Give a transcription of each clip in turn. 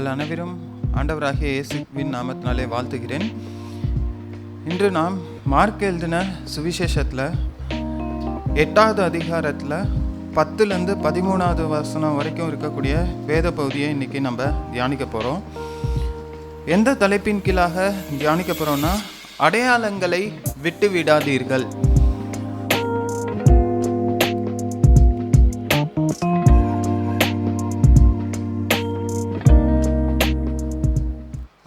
உங்கள் அனைவரும் ஆண்டவராகிய இயேசுவின் நாமத்தினாலே வாழ்த்துகிறேன். இன்று நாம் மார்க் எழுதின சுவிசேஷத்தில் 8வது அதிகாரத்தில் 10லேருந்து 13வது வசனம் வரைக்கும் இருக்கக்கூடிய வேத பகுதியை இன்றைக்கி நம்ம தியானிக்க போகிறோம். எந்த தலைப்பின் கீழாக தியானிக்க போகிறோம்னா, அடையாளங்களை விட்டு விடாதீர்கள்.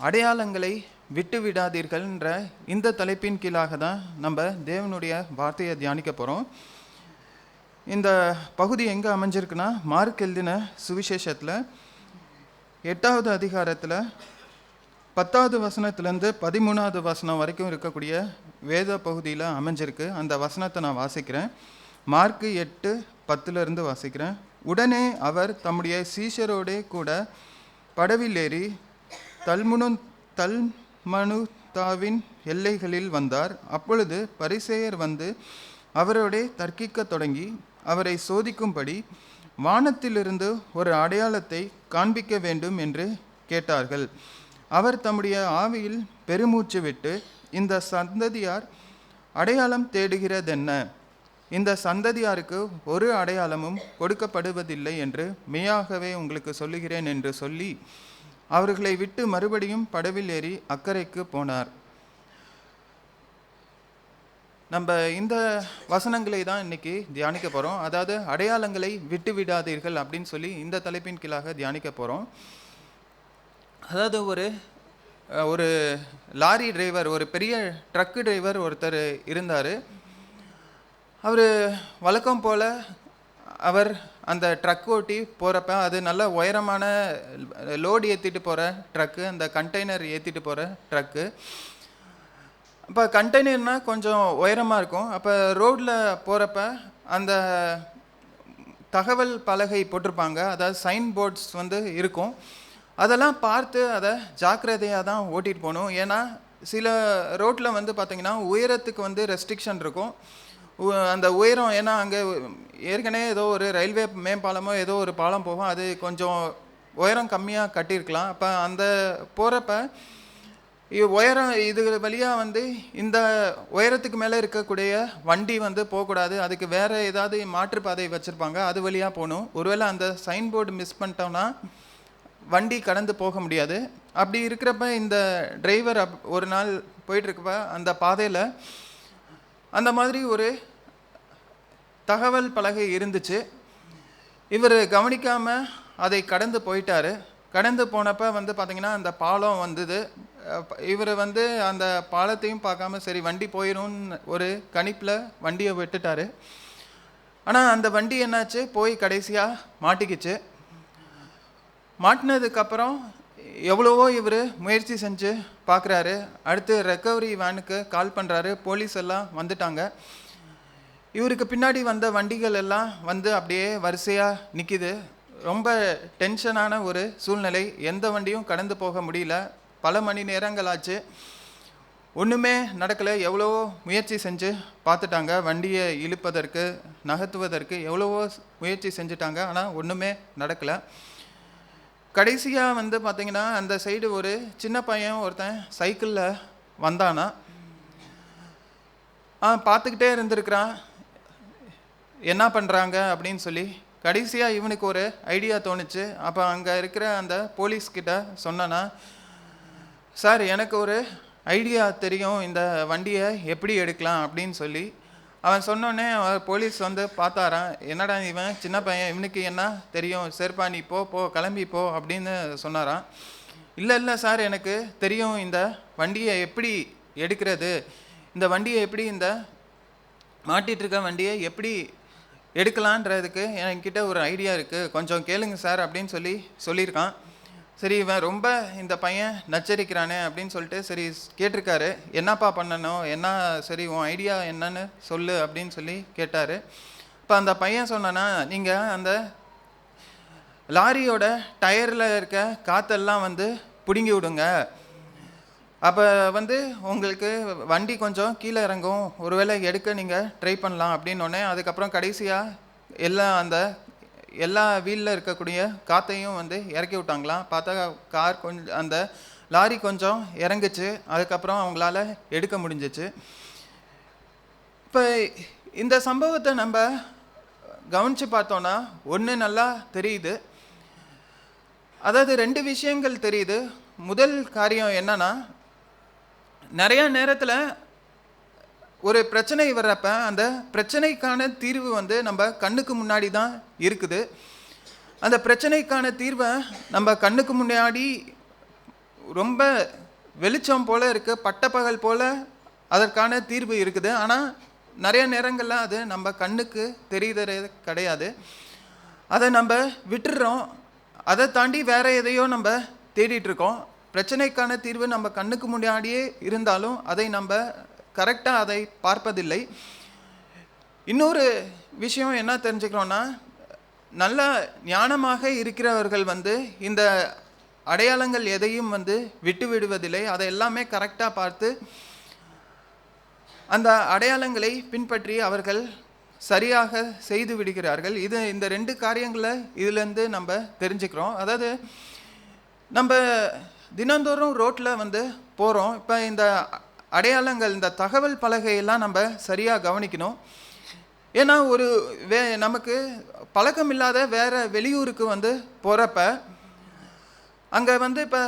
அடையாளங்களை விட்டு விடாதீர்கள்ன்ற இந்த தலைப்பின் கீழாக தான் நம்ம தேவனுடைய வார்த்தையை தியானிக்க போகிறோம். இந்த பகுதி எங்கே அமைஞ்சிருக்குன்னா, மார்க் எழுதின சுவிசேஷத்தில் 8வது அதிகாரத்தில் 10வது வசனத்துலேருந்து 13வது வசனம் வரைக்கும் இருக்கக்கூடிய வேத பகுதியில் அமைஞ்சிருக்கு. அந்த வசனத்தை நான் வாசிக்கிறேன். மார்க் 8:10 வாசிக்கிறேன். உடனே அவர் தம்முடைய சீஷரோடே கூட படவில் ஏறி தல்மனுதாவின் எல்லைகளில் வந்தார். அப்பொழுது பரிசேயர் வந்து அவரோடே தர்க்கிக்க தொடங்கி அவரை சோதிக்கும்படி வானத்திலிருந்து ஒரு அடையாளத்தை காண்பிக்க வேண்டும் என்று கேட்டார்கள். அவர் தம்முடைய ஆவியில் பெருமூச்சு விட்டு, இந்த சந்ததியார் அடையாளம் தேடுகிறதென்ன? இந்த சந்ததியாருக்கு ஒரு அடையாளமும் கொடுக்கப்படுவதில்லை என்று மெய்யாகவே உங்களுக்கு சொல்லுகிறேன் என்று சொல்லி அவர்களை விட்டு மறுபடியும் படவில் ஏறி அக்கறைக்கு போனார். நம்ம இந்த வசனங்களை தான் இன்னைக்கு தியானிக்க போகிறோம். அதாவது அடையாளங்களை விட்டு விடாதீர்கள் அப்படின்னு சொல்லி இந்த தலைப்பின் கீழாக தியானிக்க போகிறோம். அதாவது ஒரு லாரி டிரைவர், ஒரு பெரிய ட்ரக்கு டிரைவர் ஒருத்தர் இருந்தார். அவர் வழக்கம் போல் அவர் அந்த ட்ரக் ஓட்டி போகிறப்ப, அது நல்ல உயரமான லோடு ஏற்றிட்டு போகிற ட்ரக்கு, அந்த கண்டெய்னர் ஏற்றிட்டு போகிற ட்ரக்கு. அப்போ கண்டெய்னர்னால் கொஞ்சம் உயரமாக இருக்கும். அப்போ ரோட்டில் போகிறப்ப அந்த தகவல் பலகை போட்டிருப்பாங்க, அதாவது சைன் போர்ட்ஸ் இருக்கும். அதெல்லாம் பார்த்து அதை ஜாக்கிரதையாக தான் ஓட்டிகிட்டு போகணும். ஏன்னா சில ரோட்டில் பார்த்திங்கன்னா உயரத்துக்கு ரெஸ்ட்ரிக்ஷன் இருக்கும். அந்த உயரம், ஏன்னா அங்கே ஏற்கனவே ஏதோ ஒரு ரயில்வே மேம்பாலமோ ஏதோ ஒரு பாலம் போகும், அது கொஞ்சம் உயரம் கம்மியாக கட்டியிருக்கலாம். அப்போ அந்த போகிறப்ப உயரம் இது வழியாக இந்த உயரத்துக்கு மேலே இருக்கக்கூடிய வண்டி போகக்கூடாது. அதுக்கு வேறு ஏதாவது மாற்றுப்பாதை வச்சுருப்பாங்க, அது வழியாக போகணும். ஒருவேளை அந்த சைன் போர்டு மிஸ் பண்ணிட்டோம்னா வண்டி கடந்து போக முடியாது. அப்படி இருக்கிறப்ப இந்த டிரைவர் ஒரு நாள் போயிட்டுருக்கப்ப அந்த பாதையில் அந்த மாதிரி ஒரு தகவல் பலகை இருந்துச்சு. இவர் கவனிக்காமல் அதை கடந்து போயிட்டார். கடந்து போனப்போ பார்த்திங்கன்னா அந்த பாலம் வந்தது. இவர் அந்த பாலத்தையும் பார்க்காம சரி வண்டி போயிடும்னு ஒரு கணிப்பில் வண்டியை விட்டுட்டார். ஆனால் அந்த வண்டி என்னாச்சு, போய் கடைசியாக மாட்டிக்கிச்சு. மாட்டினதுக்கப்புறம் எவ்வளவோ இவர் முயற்சி செஞ்சு பார்க்குறாரு. அடுத்து ரெக்கவரி வேனுக்கு கால் பண்ணுறாரு. போலீஸ் எல்லாம் வந்துட்டாங்க. இவருக்கு பின்னாடி வந்த வண்டிகள் எல்லாம் அப்படியே வரிசையாக நிற்கிது. ரொம்ப டென்ஷனான ஒரு சூழ்நிலை. எந்த வண்டியும் கடந்து போக முடியல. பல மணி நேரங்கள் ஆச்சு, ஒன்றுமே நடக்கலை. எவ்வளவோ முயற்சி செஞ்சு பார்த்துட்டாங்க, வண்டியை இழுப்பதற்கு நகர்த்துவதற்கு எவ்வளவோ முயற்சி செஞ்சுட்டாங்க. ஆனால் ஒன்றுமே நடக்கலை. கடைசியாக பார்த்திங்கன்னா அந்த சைடு ஒரு சின்ன பையன் ஒருத்தன் சைக்கிளில் வந்தானா. பார்த்துக்கிட்டே இருந்திருக்கிறான் என்ன பண்ணுறாங்க அப்படின்னு சொல்லி. கடைசியாக இவனுக்கு ஒரு ஐடியா தோணுச்சு. அப்போ அங்கே இருக்கிற அந்த போலீஸ்கிட்ட சொன்னானா, சார் எனக்கு ஒரு ஐடியா தெரியும், இந்த வண்டியை எப்படி எடுக்கலாம் அப்படின்னு சொல்லி. அவன் சொன்னோடனே போலீஸ் பார்த்தாரான். என்னடா இவன் சின்ன பையன், இவனுக்கு என்ன தெரியும், சரிப்பா நீ போ கிளம்பி போ அப்படின்னு சொன்னாரான். இல்லை சார், எனக்கு தெரியும் இந்த வண்டியை எப்படி எடுக்கிறது, இந்த வண்டியை எப்படி, இந்த மாட்டிகிட்ருக்க வண்டியை எப்படி எடுக்கலான்றதுக்கு என்கிட்ட ஒரு ஐடியா இருக்குது, கொஞ்சம் கேளுங்க சார் அப்படின்னு சொல்லியிருக்கான். சரி, இவன் ரொம்ப இந்த பையன் நச்சரிக்கிறானே அப்படின்னு சொல்லிட்டு சரி கேட்டிருக்காரு. என்னப்பா பண்ணணும், என்ன, சரி உன் ஐடியா என்னன்னு சொல்லு அப்படின்னு சொல்லி கேட்டார். இப்போ அந்த பையன் சொன்னான்னா, நீங்கள் அந்த லாரியோட டயரில் இருக்க காற்றெல்லாம் பிடுங்கி விடுங்க. அப்போ உங்களுக்கு வண்டி கொஞ்சம் கீழே இறங்கும், ஒருவேளை எடுக்க நீங்கள் ட்ரை பண்ணலாம் அப்படின்னோடனே அதுக்கப்புறம் கடைசியாக எல்லாம் அந்த எல்லா வீலில் இருக்கக்கூடிய காற்றையும் வந்து இறக்கி விட்டாங்களாம். பார்த்தா கார் கொஞ்சம் அந்த லாரி கொஞ்சம் இறங்குச்சு. அதுக்கப்புறம் அவங்களால எடுக்க முடிஞ்சிச்சு. இப்போ இந்த சம்பவத்தை நம்ம கவனித்து பார்த்தோன்னா ஒன்று நல்லா தெரியுது. அதாவது 2 விஷயங்கள் தெரியுது. முதல் காரியம் என்னன்னா, நிறைய நேரத்தில் ஒரு பிரச்சனை வர்றப்ப அந்த பிரச்சனைக்கான தீர்வு வந்து நம்ம கண்ணுக்கு முன்னாடி தான் இருக்குது. அந்த பிரச்சனைக்கான தீர்வை நம்ம கண்ணுக்கு முன்னாடி ரொம்ப வெளிச்சம் போல் இருக்குது, பட்டப்பகல் போல் அதற்கான தீர்வு இருக்குது. ஆனால் நிறைய நேரங்களில் அது நம்ம கண்ணுக்கு தெரியுதே கிடையாது. அதை நம்ம விட்டுடுறோம். அதை தாண்டி வேறு எதையோ நம்ம தேடிட்டுருக்கோம். பிரச்சனைக்கான தீர்வு நம்ம கண்ணுக்கு முன்னாடியே இருந்தாலும் அதை நம்ம கரெக்டாக அதை பார்ப்பதில்லை. இன்னொரு விஷயம் என்ன தெரிஞ்சுக்கிறோன்னா, நல்ல ஞானமாக இருக்கிறவர்கள் வந்து இந்த அடையாளங்கள் எதையும் வந்து விட்டு விடுவதில்லை. அதை எல்லாமே கரெக்டாக பார்த்து அந்த அடையாளங்களை பின்பற்றி அவர்கள் சரியாக செய்து விடுகிறார்கள். இது இந்த 2 காரியங்களை இதிலேருந்து நம்ம தெரிஞ்சுக்கிறோம். அதாவது நம்ம தினந்தோறும் ரோட்டில் வந்து போகிறோம். இப்போ இந்த அடையாளங்கள், இந்த தகவல் பலகையெல்லாம் நம்ம சரியாக கவனிக்கணும். ஏன்னா ஒரு நமக்கு பழக்கம் இல்லாத வேறு வெளியூருக்கு வந்து போகிறப்ப அங்கே வந்து இப்போ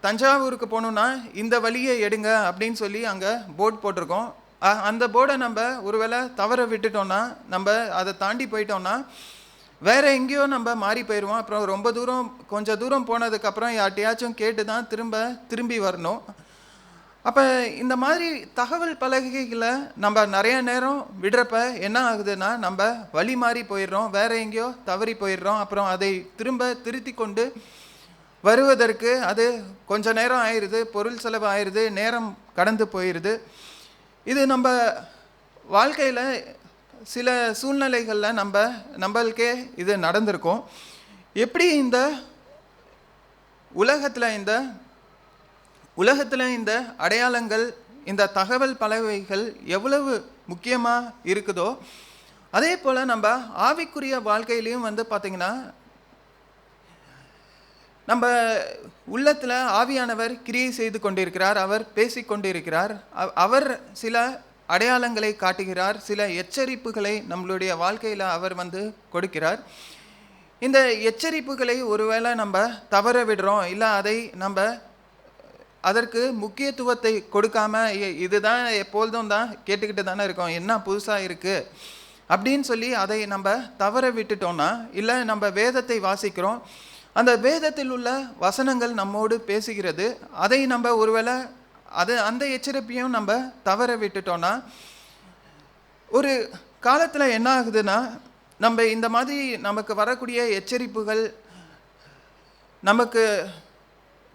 தஞ்சாவூருக்கு போகணுன்னா இந்த வழியை எடுங்க அப்படின்னு சொல்லி அங்கே போர்டு போட்டிருக்கோம். அந்த போர்டை நம்ம ஒருவேளை தவற விட்டுட்டோன்னா, நம்ம அதை தாண்டி போயிட்டோம்னா வேறு எங்கேயோ நம்ம மாறி போயிடுவோம். அப்புறம் ரொம்ப தூரம், கொஞ்சம் தூரம் போனதுக்கப்புறம் யார்ட்டையாச்சும் கேட்டு தான் திரும்பி வரணும். அப்போ இந்த மாதிரி தகவல் பலகைகளை நம்ம நிறைய நேரம் விடுறப்ப என்ன ஆகுதுன்னா, நம்ம வழி மாறி போயிடுறோம், வேறு எங்கேயோ தவறி போயிடுறோம். அப்புறம் அதை திருத்தி கொண்டு வருவதற்கு அது கொஞ்சம் நேரம் ஆயிடுது, பொருள் செலவு ஆயிடுது, நேரம் கடந்து போயிடுது. இது நம்ம வாழ்க்கையில் சில சூழ்நிலைகளில் நம்மளுக்கே இது நடந்திருக்கும். எப்படி இந்த உலகத்தில் இந்த அடையாளங்கள், இந்த தகவல் பலகைகள் எவ்வளவு முக்கியமாக இருக்குதோ, அதே போல் நம்ம ஆவிக்குரிய வாழ்க்கையிலையும் வந்து பார்த்திங்கன்னா, நம்ம உள்ளத்தில் ஆவியானவர் கிரியை செய்து கொண்டிருக்கிறார். அவர் பேசி கொண்டிருக்கிறார். அவர் சில அடையாளங்களை காட்டுகிறார், சில எச்சரிப்புகளை நம்மளுடைய வாழ்க்கையில் அவர் வந்து கொடுக்கிறார். இந்த எச்சரிப்புகளை ஒருவேளை நம்ம தவற விடுறோம், இல்லை அதை நம்ம அதற்கு முக்கியத்துவத்தை கொடுக்காம இதுதான் எப்பொழுதும் தான் கேட்டுக்கிட்டு தானே இருக்கோம், என்ன புதுசாக இருக்குது அப்படின்னு சொல்லி அதை நம்ம தவற விட்டுட்டோம்னா, இல்லை நம்ம வேதத்தை வாசிக்கிறோம், அந்த வேதத்தில் உள்ள வசனங்கள் நம்மோடு பேசுகிறது, அதை நம்ம ஒருவேளை அந்த எச்சரிப்பையும் நம்ம தவற விட்டுட்டோம்னா, ஒரு காலத்தில் என்ன ஆகுதுன்னா, நம்ம இந்த மாதிரி நமக்கு வரக்கூடிய எச்சரிப்புகள், நமக்கு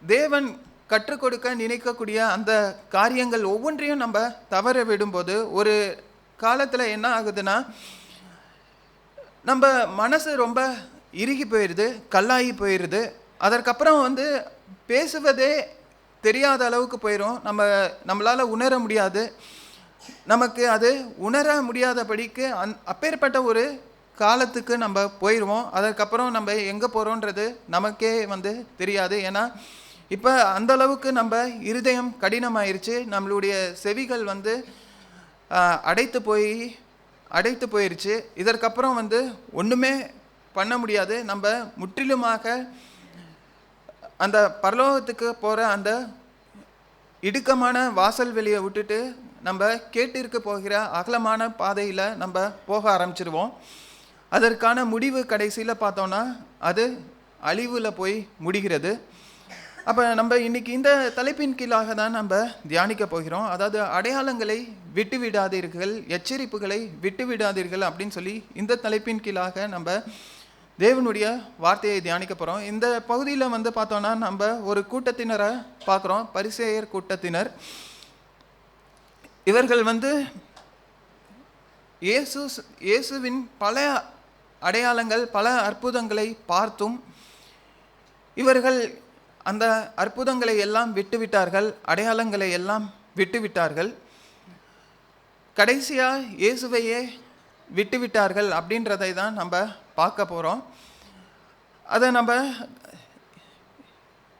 தேவன் கற்றுக் கொடுக்க நினைக்கக்கூடிய அந்த காரியங்கள் ஒவ்வொன்றையும் நம்ம தவற விடும்போது ஒரு காலத்தில் என்ன ஆகுதுன்னா, நம்ம மனசு ரொம்ப இறுகி போயிடுது, கல்லாகி போயிடுது. அதற்கப்புறம் வந்து பேசுவதே தெரியாத அளவுக்கு போயிடும். நம்மளால் உணர முடியாது, நமக்கு அது உணர முடியாதபடிக்கு அப்பேற்பட்ட ஒரு காலத்துக்கு நம்ம போயிடுவோம். அதற்கப்புறம் நம்ம எங்கே போகிறோன்றது நமக்கே வந்து தெரியாது. ஏன்னா இப்போ அந்தளவுக்கு நம்ம இருதயம் கடினமாயிருச்சு, நம்மளுடைய செவிகள் வந்து அடைத்து போயிடுச்சு. இதற்கப்புறம் வந்து ஒன்றுமே பண்ண முடியாது. நம்ம முற்றிலுமாக அந்த பரலோகத்துக்கு போகிற அந்த இடுக்கமான வாசல் வெளியை விட்டுட்டு நம்ம கேட்டிருக்க போகிற அகலமான பாதையில் நம்ம போக ஆரம்பிச்சிருவோம். அதற்கான முடிவு கடைசியில் பார்த்தோன்னா அது அழிவில் போய் முடிகிறது. அப்போ நம்ம இன்றைக்கி இந்த தலைப்பின் கீழாக தான் நம்ம தியானிக்க போகிறோம். அதாவது அடையாளங்களை விட்டு விடாதீர்கள், எச்சரிப்புகளை விட்டு விடாதீர்கள் அப்படின்னு சொல்லி இந்த தலைப்பின் கீழாக நம்ம தேவனுடைய வார்த்தையை தியானிக்க போகிறோம். இந்த பகுதியில் வந்து பார்த்தோன்னா நம்ம ஒரு கூட்டத்தினரை பார்க்குறோம், பரிசேயர் கூட்டத்தினர். இவர்கள் வந்து இயேசுவின் பல அடையாளங்கள், பல அற்புதங்களை பார்த்தும் இவர்கள் அந்த அற்புதங்களை எல்லாம் விட்டுவிட்டார்கள், அடையாளங்களை எல்லாம் விட்டுவிட்டார்கள். கடைசியாக இயேசுவையே விட்டுவிட்டார்கள் அப்படின்றதை தான் நம்ம பார்க்க போகிறோம். அதை நம்ம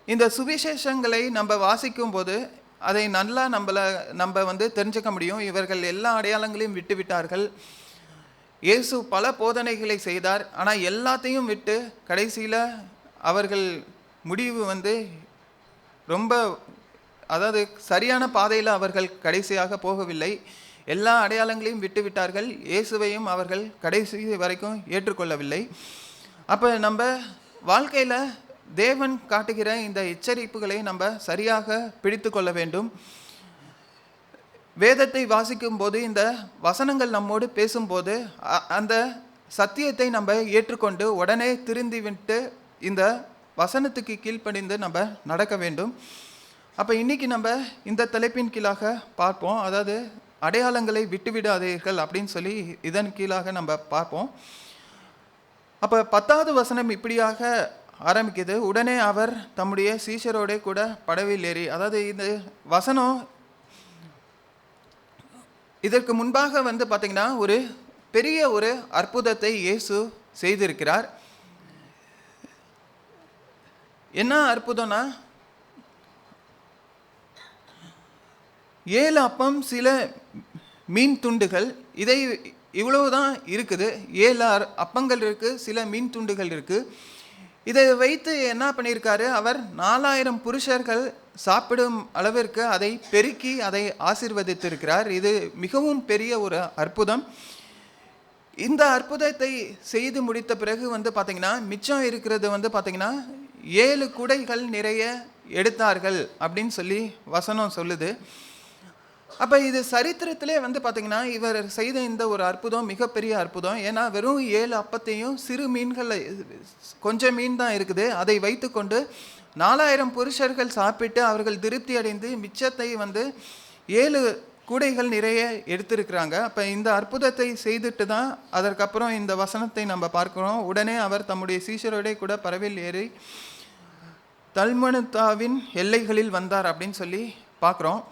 இந்த சுவிசேஷங்களை நம்ம வாசிக்கும்போது அதை நல்லா நம்ம வந்து தெரிஞ்சுக்க முடியும். இவர்கள் எல்லா அடையாளங்களையும் விட்டு விட்டார்கள். இயேசு பல போதனைகளை செய்தார். ஆனால் எல்லாத்தையும் விட்டு கடைசியில் அவர்கள் முடிவு வந்து ரொம்ப, அதாவது சரியான பாதையில் அவர்கள் கடைசியாக போகவில்லை. எல்லா அடையாளங்களையும் விட்டு விட்டார்கள். இயேசுவையும் அவர்கள் கடைசி வரைக்கும் ஏற்றுக்கொள்ளவில்லை. அப்போ நம்ம வாழ்க்கையில் தேவன் காட்டுகிற இந்த எச்சரிப்புகளை நம்ம சரியாக பிடித்து கொள்ள வேண்டும். வேதத்தை வாசிக்கும் போது, இந்த வசனங்கள் நம்மோடு பேசும்போது அந்த சத்தியத்தை நம்ம ஏற்றுக்கொண்டு உடனே திருந்தி விட்டு இந்த வசனத்துக்கு கீழ்ப்படிந்து நம்ம நடக்க வேண்டும். அப்போ இன்றைக்கி நம்ம இந்த தலைப்பின் கீழாக பார்ப்போம். அதாவது அடையாளங்களை விட்டுவிடாதீர்கள் அப்படின்னு சொல்லி இதன் கீழாக நம்ம பார்ப்போம். அப்போ 10வது வசனம் இப்படியாக ஆரம்பிக்குது. உடனே அவர் தம்முடைய சீஷரோட கூட படவில் ஏறி, அதாவது இந்த வசனம் இதற்கு முன்பாக வந்து பார்த்திங்கன்னா ஒரு பெரிய ஒரு அற்புதத்தை இயேசு செய்திருக்கிறார். என்ன அற்புதம்னா, 7 அப்பம் சில மீன் துண்டுகள், இவ்வளவுதான் இருக்குது. 7 அப்பங்கள் இருக்குது, சில மீன் துண்டுகள் இருக்குது. இதை வைத்து என்ன பண்ணியிருக்காரு, அவர் 4000 புருஷர்கள் சாப்பிடும் அளவிற்கு அதை பெருக்கி அதை ஆசீர்வதித்திருக்கிறார். இது மிகவும் பெரிய ஒரு அற்புதம். இந்த அற்புதத்தை செய்து முடித்த பிறகு வந்து பார்த்திங்கன்னா மிச்சம் இருக்கிறது வந்து பார்த்திங்கன்னா 7 குடைகள் நிறைய எடுத்தார்கள் அப்படின்னு சொல்லி வசனம் சொல்லுது. அப்போ இது சரித்திரத்திலே வந்து பார்த்திங்கன்னா இவர் செய்த இந்த ஒரு அற்புதம் மிகப்பெரிய அற்புதம். ஏன்னா வெறும் 7 அப்பத்தையும் சிறு மீன்கள், கொஞ்சம் மீன் தான் இருக்குது, அதை வைத்துக்கொண்டு 4000 புருஷர்கள் சாப்பிட்டு அவர்கள் திருப்தி அடைந்து மிச்சத்தை வந்து 7 கூடைகள் நிறைய எடுத்திருக்கிறாங்க. அப்போ இந்த அற்புதத்தை செய்துட்டு தான் அதற்கப்புறம் இந்த வசனத்தை நம்ம பார்க்குறோம். உடனே அவர் தம்முடைய சீஷரோட கூட பறவையில் ஏறி தல்மனுத்தாவின் எல்லைகளில் வந்தார் அப்படின்னு சொல்லி பார்க்குறோம்.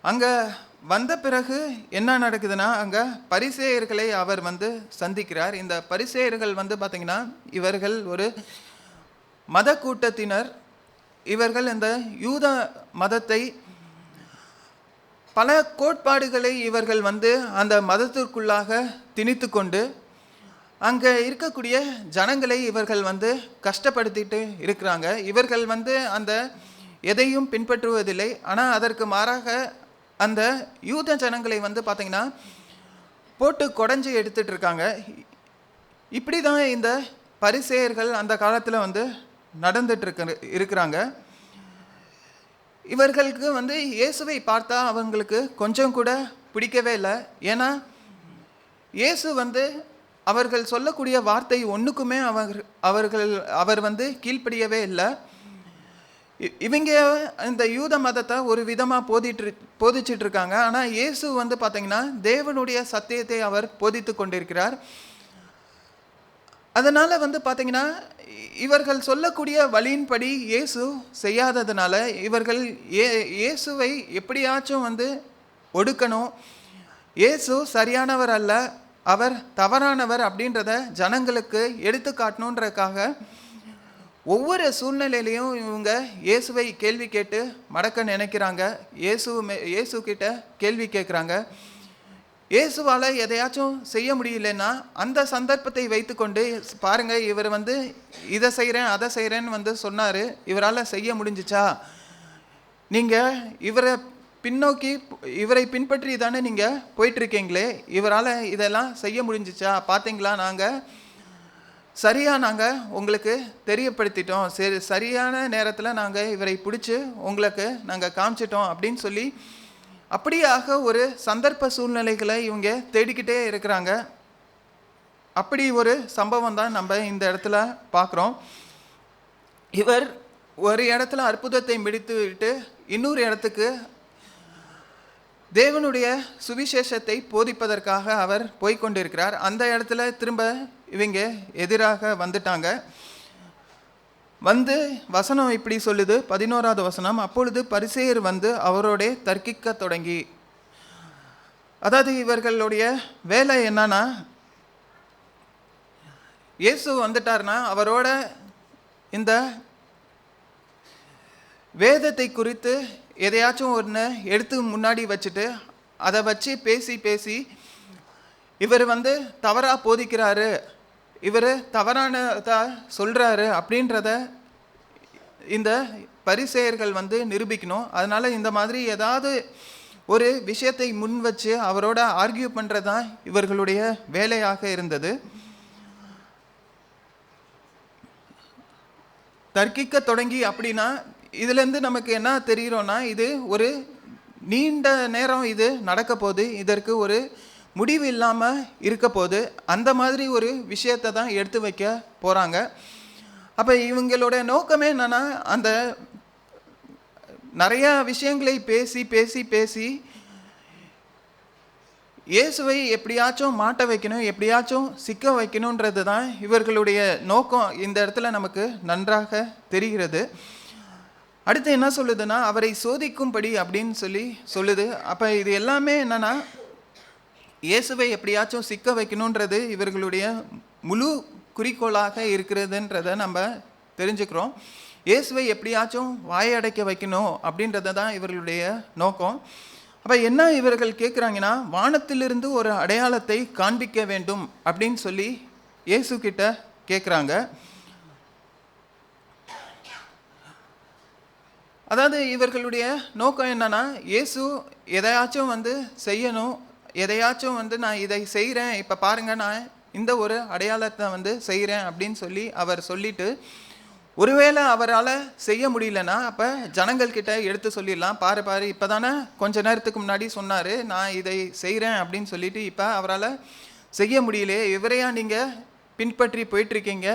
அங்கே வந்த பிறகு என்ன நடக்குதுன்னா, அங்கே பரிசேயர்களை அவர் வந்து சந்திக்கிறார். இந்த பரிசேயர்கள் வந்து பார்த்திங்கன்னா இவர்கள் ஒரு மத கூட்டத்தினர். இவர்கள் இந்த யூத மதத்தை பல கோட்பாடுகளை இவர்கள் வந்து அந்த மதத்திற்குள்ளாக திணித்து கொண்டு அங்கே இருக்கக்கூடிய ஜனங்களை இவர்கள் வந்து கஷ்டப்படுத்திட்டு இருக்கிறாங்க. இவர்கள் வந்து அந்த எதையும் பின்பற்றுவதில்லை. ஆனால் அதற்கு மாறாக அந்த யூத ஜனங்களை வந்து பார்த்திங்கன்னா போட்டு குடஞ்சி எடுத்துகிட்டு இருக்காங்க. இப்படி தான் இந்த பரிசேயர்கள் அந்த காலத்தில் வந்து நடந்துட்டு இருக்கிறாங்க. இவர்களுக்கு வந்து இயேசுவை பார்த்தா அவங்களுக்கு கொஞ்சம் கூட பிடிக்கவே இல்லை. ஏன்னா இயேசு வந்து அவர்கள் சொல்லக்கூடிய வார்த்தை ஒன்றுக்குமே அவர் வந்து கீழ்ப்படியவே இல்லை. இவங்க இந்த யூத மதத்தை ஒரு விதமாக போதிச்சிட்டு இருக்காங்க. ஆனால் இயேசு வந்து பார்த்திங்கன்னா தேவனுடைய சத்தியத்தை அவர் போதித்து கொண்டிருக்கிறார். அதனால் வந்து பார்த்திங்கன்னா இவர்கள் சொல்லக்கூடிய வழியின்படி இயேசு செய்யாததுனால இவர்கள் இயேசுவை எப்படியாச்சும் வந்து ஒடுக்கணும், இயேசு சரியானவர் அல்ல, அவர் தவறானவர் அப்படின்றத ஜனங்களுக்கு எடுத்து காட்டணுன்றதுக்காக ஒவ்வொரு சூழ்நிலையிலையும் இவங்க இயேசுவை கேள்வி கேட்டு மடக்க நினைக்கிறாங்க. இயேசு கிட்ட கேள்வி கேட்குறாங்க. இயேசுவால் எதையாச்சும் செய்ய முடியலன்னா அந்த சந்தர்ப்பத்தை வைத்துக்கொண்டு பாருங்கள், இவர் வந்து இதை செய்கிறேன் அதை செய்கிறேன்னு வந்து சொன்னார், இவரால் செய்ய முடிஞ்சிச்சா? நீங்கள் இவரை பின்பற்றி தானே நீங்கள் போயிட்டுருக்கீங்களே, இவரால் இதெல்லாம் செய்ய முடிஞ்சிச்சா? பார்த்தீங்களா, நாங்கள் உங்களுக்கு தெரியப்படுத்திட்டோம், சரியான நேரத்தில் நாங்கள் இவரை பிடிச்சி உங்களுக்கு நாங்கள் காமிச்சிட்டோம் அப்படின்னு சொல்லி அப்படியாக ஒரு சந்தர்ப்ப சூழ்நிலைகளை இவங்க தேடிக்கிட்டே இருக்கிறாங்க. அப்படி ஒரு சம்பவம் தான் நம்ம இந்த இடத்துல பார்க்குறோம். இவர் ஒரு இடத்துல அற்புதத்தை முடித்து விட்டு இன்னொரு இடத்துக்கு தேவனுடைய சுவிசேஷத்தை போதிப்பதற்காக அவர் போய்கொண்டிருக்கிறார். அந்த இடத்துல திரும்ப இவங்க எதிராக வந்துட்டாங்க. வந்து வசனம் இப்படி சொல்லுது, 11வது வசனம். அப்பொழுது பரிசேயர் வந்து அவரோட தர்க்கிக்க தொடங்கி, அதாவது இவர்களுடைய வேலை என்னன்னா, இயேசு வந்துட்டார்னா அவரோட இந்த வேதத்தை குறித்து எதையாச்சும் ஒன்று எடுத்து முன்னாடி வச்சுட்டு அதை வச்சு பேசி பேசி இவர் வந்து தவறாக போதிக்கிறாரு, இவர் தவறானதா சொல்கிறாரு அப்படின்றத இந்த பரிசேயர்கள் வந்து நிரூபிக்கணும். அதனால் இந்த மாதிரி ஏதாவது ஒரு விஷயத்தை முன் வச்சு அவரோட ஆர்கியூ பண்ணுறது தான் இவர்களுடைய வேலையாக இருந்தது. தர்க்கிக்க தொடங்கி அப்படின்னா இதுலேருந்து நமக்கு என்ன தெரிகிறோன்னா, இது ஒரு நீண்ட நேரம் இது நடக்க போகுது, இதற்கு ஒரு முடிவு இல்லாமல் இருக்க போகுது. அந்த மாதிரி ஒரு விஷயத்தை தான் எடுத்து வைக்க போகிறாங்க. அப்போ இவங்களோட நோக்கமே என்னென்னா, அந்த நிறையா விஷயங்களை பேசி பேசி பேசி இயேசுவை எப்படியாச்சும் மாட்ட வைக்கணும், எப்படியாச்சும் சிக்க வைக்கணுன்றது தான் இவர்களுடைய நோக்கம் இந்த இடத்துல நமக்கு நன்றாக தெரிகிறது. அடுத்து என்ன சொல்லுதுன்னா, அவரை சோதிக்கும்படி அப்படின்னு சொல்லுது. அப்போ இது எல்லாமே என்னென்னா, இயேசுவை எப்படியாச்சும் சிக்க வைக்கணுன்றது இவர்களுடைய முழு குறிக்கோளாக இருக்கிறதுன்றதை நம்ம தெரிஞ்சுக்கிறோம். இயேசுவை எப்படியாச்சும் வாயடைக்க வைக்கணும் அப்படின்றத தான் இவர்களுடைய நோக்கம். அப்போ என்ன இவர்கள் கேட்குறாங்கன்னா, வானத்திலிருந்து ஒரு அடையாளத்தை காண்பிக்க வேண்டும் அப்படின்னு சொல்லி இயேசு கிட்ட கேட்குறாங்க. அதாவது இவர்களுடைய நோக்கம் என்னன்னா, இயேசு எதையாச்சும் வந்து செய்யணும், எதையாச்சும் வந்து நான் இதை செய்கிறேன், இப்போ பாருங்கள் நான் இந்த ஒரு அடையாளத்தை வந்து செய்கிறேன் அப்படின்னு சொல்லி அவர் சொல்லிட்டு, ஒருவேளை அவரால் செய்ய முடியலன்னா அப்போ ஜனங்கள்கிட்ட எடுத்து சொல்லிடலாம், பாரு இப்போ தானே கொஞ்ச நேரத்துக்கு முன்னாடி சொன்னார் நான் இதை செய்கிறேன் அப்படின்னு சொல்லிட்டு, இப்போ அவரால் செய்ய முடியலையே, இவரையா நீங்கள் பின்பற்றி போயிட்டுருக்கீங்க,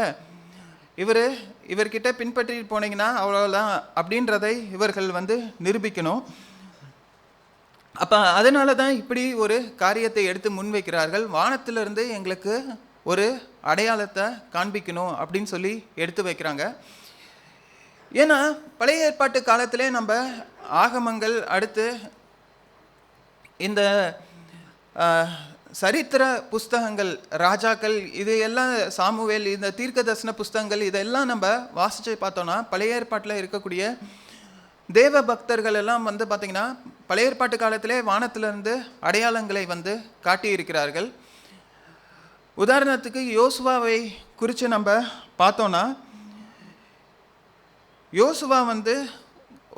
இவர்கிட்ட பின்பற்றி போனீங்கன்னா அவ்வளோதான் அப்படின்றதை இவர்கள் வந்து நிரூபிக்கணும். அப்போ அதனால தான் இப்படி ஒரு காரியத்தை எடுத்து முன்வைக்கிறார்கள். வானத்திலிருந்து எங்களுக்கு ஒரு அடையாளத்தை காண்பிக்கணும் அப்படின்னு சொல்லி எடுத்து வைக்கிறாங்க. ஏன்னா பழைய ஏற்பாட்டு காலத்திலே நம்ம ஆகமங்கள், அடுத்து இந்த சரித்திர புஸ்தகங்கள், ராஜாக்கள், இது எல்லாம் சாமுவேல், இந்த தீர்க்க தரிசன புஸ்தகங்கள் இதெல்லாம் நம்ம வாசித்து பார்த்தோன்னா, பழைய ஏற்பாட்டில் இருக்கக்கூடிய தேவ பக்தர்கள் எல்லாம் வந்து பார்த்திங்கன்னா பழைய ஏற்பாட்டு காலத்திலே வானத்திலிருந்து அடையாளங்களை வந்து காட்டியிருக்கிறார்கள். உதாரணத்துக்கு யோசுவாவை குறித்து நம்ம பார்த்தோன்னா, யோசுவா வந்து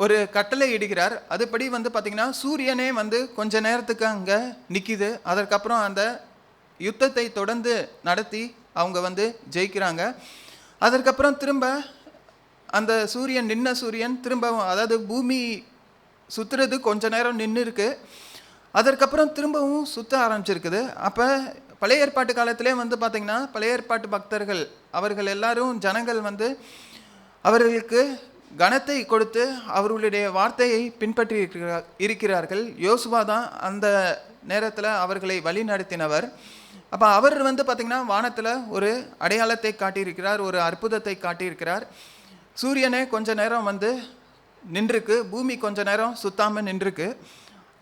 ஒரு கட்டளை இடுகிறார். அதுபடி வந்து பார்த்திங்கன்னா சூரியனே வந்து கொஞ்ச நேரத்துக்கு அங்கே நிற்கிது. அதற்கப்புறம் அந்த யுத்தத்தை தொடர்ந்து நடத்தி அவங்க வந்து ஜெயிக்கிறாங்க. அதற்கப்புறம் திரும்ப அந்த நின்ன சூரியன் திரும்ப, அதாவது பூமி சுற்றுறது கொஞ்ச நேரம் நின்று இருக்கு, அதற்கப்புறம் திரும்பவும் சுற்ற ஆரம்பிச்சிருக்குது. அப்போ பழைய ஏற்பாட்டு காலத்திலே வந்து பார்த்திங்கன்னா பழைய ஏற்பாட்டு பக்தர்கள் அவர்கள் எல்லாரும் ஜனங்கள் வந்து அவர்களுக்கு கனத்தை கொடுத்து அவர்களுடைய வார்த்தையை பின்பற்றி இருக்கிறார்கள். யோசுவா தான் அந்த நேரத்தில் அவர்களை வழி நடத்தினவர். அப்போ அவர் வந்து பார்த்திங்கன்னா வானத்தில் ஒரு அடையாளத்தை காட்டியிருக்கிறார், ஒரு அற்புதத்தை காட்டியிருக்கிறார். சூரியனே கொஞ்ச நேரம் வந்து நின்றுருக்கு, பூமி கொஞ்ச நேரம் சுத்தாமல் நின்றுருக்கு.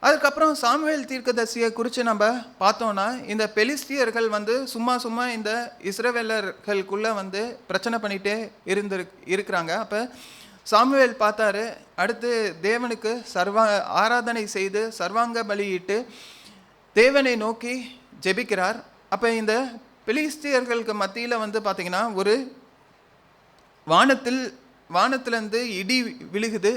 அதுக்கப்புறம் சாமுவேல் தீர்க்கதரிசியை குறித்து நம்ம பார்த்தோன்னா, இந்த பெலிஸ்தியர்கள் வந்து சும்மா இந்த இஸ்ரவேலர்களுக்குள்ளே வந்து பிரச்சனை பண்ணிகிட்டே இருக்கிறாங்க. அப்போ சாமுவேல் பார்த்தாரு, அடுத்து தேவனுக்கு ஆராதனை செய்து சர்வாங்க பலியிட்டு தேவனை நோக்கி ஜெபிக்கிறார். அப்போ இந்த பெலிஸ்தியர்களுக்கு மத்தியில் வந்து பார்த்திங்கன்னா ஒரு வானத்திலேருந்து இடி விழுகுது,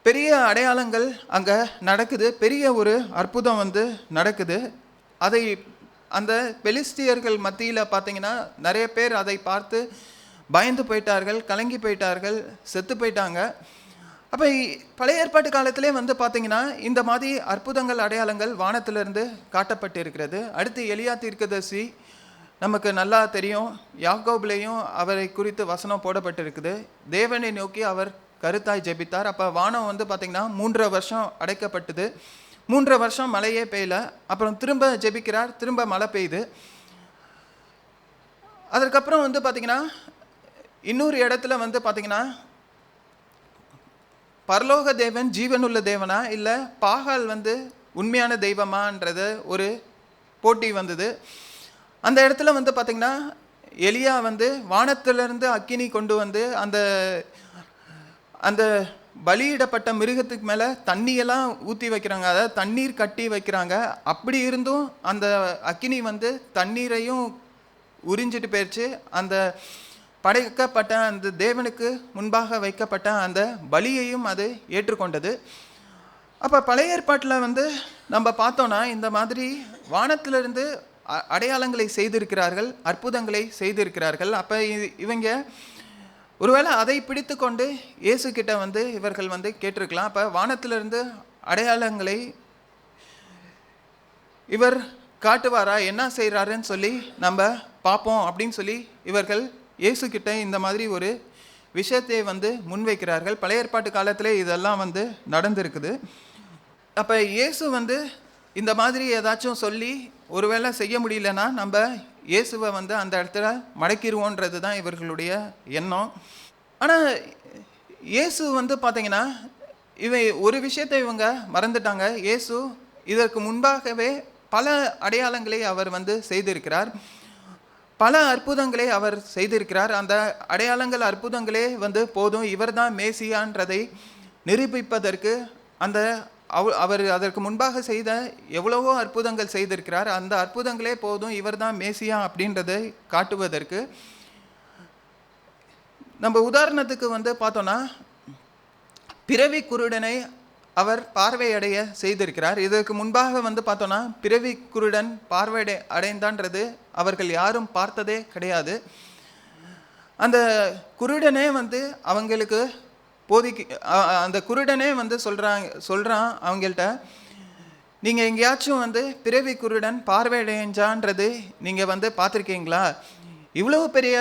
பெரிய அடையாளங்கள் அங்கே நடக்குது, பெரிய ஒரு அற்புதம் வந்து நடக்குது. அதை அந்த பெலிஸ்தியர்கள் மத்தியில் பார்த்திங்கன்னா நிறைய பேர் அதை பார்த்து பயந்து போயிட்டார்கள், கலங்கி போயிட்டார்கள், செத்து போயிட்டாங்க. அப்போ பழைய ஏற்பாட்டு காலத்திலே வந்து பார்த்திங்கன்னா இந்த மாதிரி அற்புதங்கள், அடையாளங்கள் வானத்திலிருந்து காட்டப்பட்டு இருக்கிறது. அடுத்து எலியா தீர்க்கதரிசி நமக்கு நல்லா தெரியும், யாக்கோபிலையும் அவரை குறித்து வசனம் போடப்பட்டிருக்குது. தேவனை நோக்கி அவர் கருத்தாய் ஜெபித்தார். அப்போ வானம் வந்து பார்த்திங்கன்னா 3 வருஷம் அடைக்கப்பட்டது. 3 வருஷம் மழையே பெய்யல. அப்புறம் திரும்ப ஜெபிக்கிறார், திரும்ப மழை பெய்யுது. அதற்கப்புறம் வந்து பார்த்திங்கன்னா இன்னொரு இடத்துல வந்து பார்த்திங்கன்னா பரலோக தேவன் ஜீவனுள்ள தேவனா இல்லை பாகால் வந்து உண்மையான தெய்வமான்றது ஒரு போட்டி வந்தது. அந்த இடத்துல வந்து பார்த்தீங்கன்னா, எலியா வந்து வானத்திலிருந்து அக்கினி கொண்டு வந்து அந்த அந்த பலியிடப்பட்ட மிருகத்துக்கு மேலே தண்ணியெல்லாம் ஊற்றி வைக்கிறாங்க. அதாவது தண்ணீர் கட்டி வைக்கிறாங்க. அப்படி இருந்தும் அந்த அக்கினி வந்து தண்ணீரையும் உறிஞ்சிட்டு போயிடுச்சு. அந்த படைக்கப்பட்ட அந்த தேவனுக்கு முன்பாக வைக்கப்பட்ட அந்த பலியையும் அது ஏற்றுக்கொண்டது. அப்போ பழைய ஏற்பாட்டில் வந்து நம்ம பார்த்தோன்னா, இந்த மாதிரி வானத்திலிருந்து அடையாளங்களை செய்திருக்கிறார்கள், அற்புதங்களை செய்திருக்கிறார்கள். அப்போ இவங்க ஒருவேளை அதை பிடித்து கொண்டு இயேசு கிட்ட வந்து இவர்கள் வந்து கேட்டிருக்கலாம். அப்போ வானத்திலிருந்து அடையாளங்களை இவர் காட்டுவாரா, என்ன செய்கிறாருன்னு சொல்லி நம்ம பார்ப்போம் அப்படின்னு சொல்லி இவர்கள் இயேசு கிட்ட இந்த மாதிரி ஒரு விஷயத்தை வந்து முன்வைக்கிறார்கள். பழைய ஏற்பாட்டு காலத்திலே இதெல்லாம் வந்து நடந்திருக்குது. அப்போ இயேசு வந்து இந்த மாதிரி ஏதாச்சும் சொல்லி ஒருவேளை செய்ய முடியலன்னா நம்ம இயேசுவை வந்து அந்த இடத்துல மடக்கிடுவோன்றது தான் இவர்களுடைய எண்ணம். ஆனால் இயேசு வந்து பார்த்தீங்கன்னா, ஒரு விஷயத்தை இவங்க மறந்துட்டாங்க. இயேசு இதற்கு முன்பாகவே பல அடையாளங்களை அவர் வந்து செய்திருக்கிறார், பல அற்புதங்களை அவர் செய்திருக்கிறார். அந்த அடையாளங்கள் அற்புதங்களே வந்து போதும், இவர் தான் மேசியான்றதை நிரூபிப்பதற்கு. அவர் அதற்கு முன்பாக செய்த எவ்வளவோ அற்புதங்கள் செய்திருக்கிறார். அந்த அற்புதங்களே போதும், இவர் தான் மேசியா அப்படின்றதை காட்டுவதற்கு. நம்ம உதாரணத்துக்கு வந்து பார்த்தோன்னா, பிறவி குருடனை அவர் பார்வையடைய செய்திருக்கிறார். இதற்கு முன்பாக வந்து பார்த்தோன்னா, பிறவி குருடன் அடைந்தான்றது அவர்கள் யாரும் பார்த்ததே கிடையாது. அந்த குருடனே வந்து அவங்களுக்கு அந்த குருடனே வந்து சொல்கிறான் அவங்கள்ட்ட, நீங்கள் எங்கேயாச்சும் வந்து பிறவி குருடன் பார்வையடைஞ்சான்றது நீங்கள் வந்து பார்த்துருக்கீங்களா? இவ்வளவு பெரிய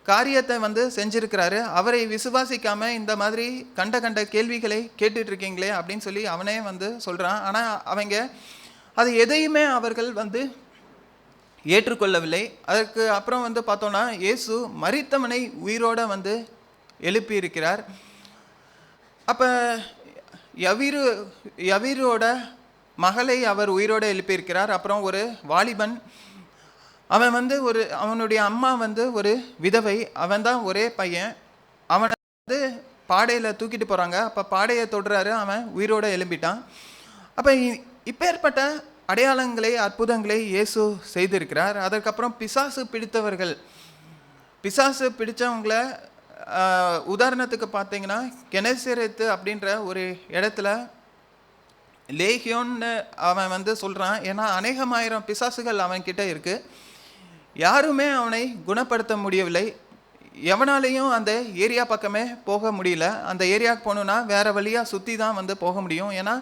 காரியத்தை வந்து செஞ்சுருக்கிறாரு, அவரை விசுவாசிக்காமல் இந்த மாதிரி கண்ட கேள்விகளை கேட்டுட்ருக்கீங்களே அப்படின்னு சொல்லி அவனே வந்து சொல்கிறான். ஆனால் அவங்க அது எதையுமே அவர்கள் வந்து ஏற்றுக்கொள்ளவில்லை. அதற்கு அப்புறம் வந்து பார்த்தோன்னா, இயேசு மரித்தவனை உயிரோடு வந்து எழுப்பியிருக்கிறார். அப்போ யவீரோட மகளை அவர் உயிரோடு எழுப்பியிருக்கிறார். அப்புறம் ஒரு வாலிபன், அவன் வந்து அவனுடைய அம்மா வந்து ஒரு விதவை, அவன் தான் ஒரே பையன். அவனை வந்து பாடையில் தூக்கிட்டு போகிறாங்க. அப்போ பாடையை தொடுறாரு, அவன் உயிரோடு எழும்பிட்டான். அப்போ இப்பேற்பட்ட அடையாளங்களை அற்புதங்களை இயேசு செய்திருக்கிறார். அதற்கப்புறம் பிசாசு பிடித்தவங்கள உதாரணத்துக்கு பார்த்தீங்கன்னா, கெனசரேத்து அப்படின்ற ஒரு இடத்துல லேகியோன்னு அவன் வந்து சொல்கிறான். ஏன்னா அநேகமாயிரம் பிசாசுகள் அவன்கிட்ட இருக்குது, யாருமே அவனை குணப்படுத்த முடியவில்லை. எவனாலையும் அந்த ஏரியா பக்கமே போக முடியல. அந்த ஏரியாவுக்கு போகணுன்னா வேறு வழியாக சுற்றி தான் வந்து போக முடியும். ஏன்னா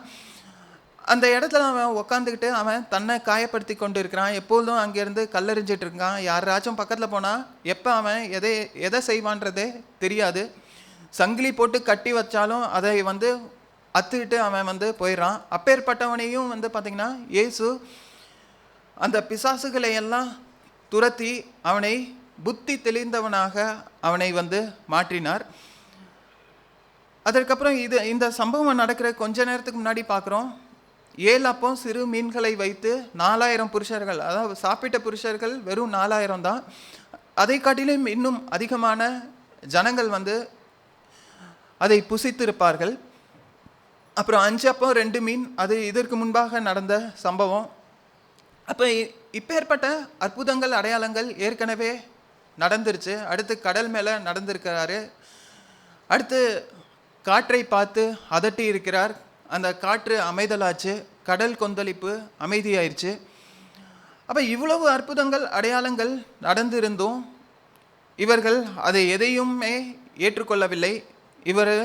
அந்த இடத்துல அவன் உக்காந்துக்கிட்டு அவன் தன்னை காயப்படுத்தி கொண்டு இருக்கிறான். எப்பொழுதும் அங்கேருந்து கல்லெறிஞ்சிட்டு இருக்கான். யாராச்சும் பக்கத்தில் போனால் எப்போ அவன் எதை செய்வான்றதே தெரியாது. சங்கிலி போட்டு கட்டி வச்சாலும் அதை வந்து அத்துக்கிட்டு அவன் வந்து போயிடுறான். அப்பேற்பட்டவனையும் வந்து பார்த்திங்கன்னா, இயேசு அந்த பிசாசுகளை எல்லாம் துரத்தி அவனை புத்தி தெளிந்தவனாக அவனை வந்து மாற்றினார். அதற்கப்புறம் இந்த சம்பவம் நடக்கிற கொஞ்ச நேரத்துக்கு முன்னாடி பார்க்குறோம், 7 அப்பம் சிறு மீன்களை வைத்து 4000 புருஷர்கள், அதாவது சாப்பிட்ட புருஷர்கள் வெறும் 4000 தான். அதை காட்டிலும் இன்னும் அதிகமான ஜனங்கள் வந்து அதை புசித்திருப்பார்கள். அப்புறம் 5 அப்பம் 2 மீன், அது இதற்கு முன்பாக நடந்த சம்பவம். அப்போ இப்பேற்பட்ட அற்புதங்கள் அடையாளங்கள் ஏற்கனவே நடந்துருச்சு. அடுத்து கடல் மேலே நடந்திருக்கிறாரு. அடுத்து காற்றை பார்த்து அதட்டி இருக்கிறார். அந்த காற்று அமைதலாச்சு, கடல் கொந்தளிப்பு அமைதியாயிருச்சு. அப்போ இவ்வளவு அற்புதங்கள் அடையாளங்கள் நடந்திருந்தும் இவர்கள் அதை எதையுமே ஏற்றுக்கொள்ளவில்லை. இவர்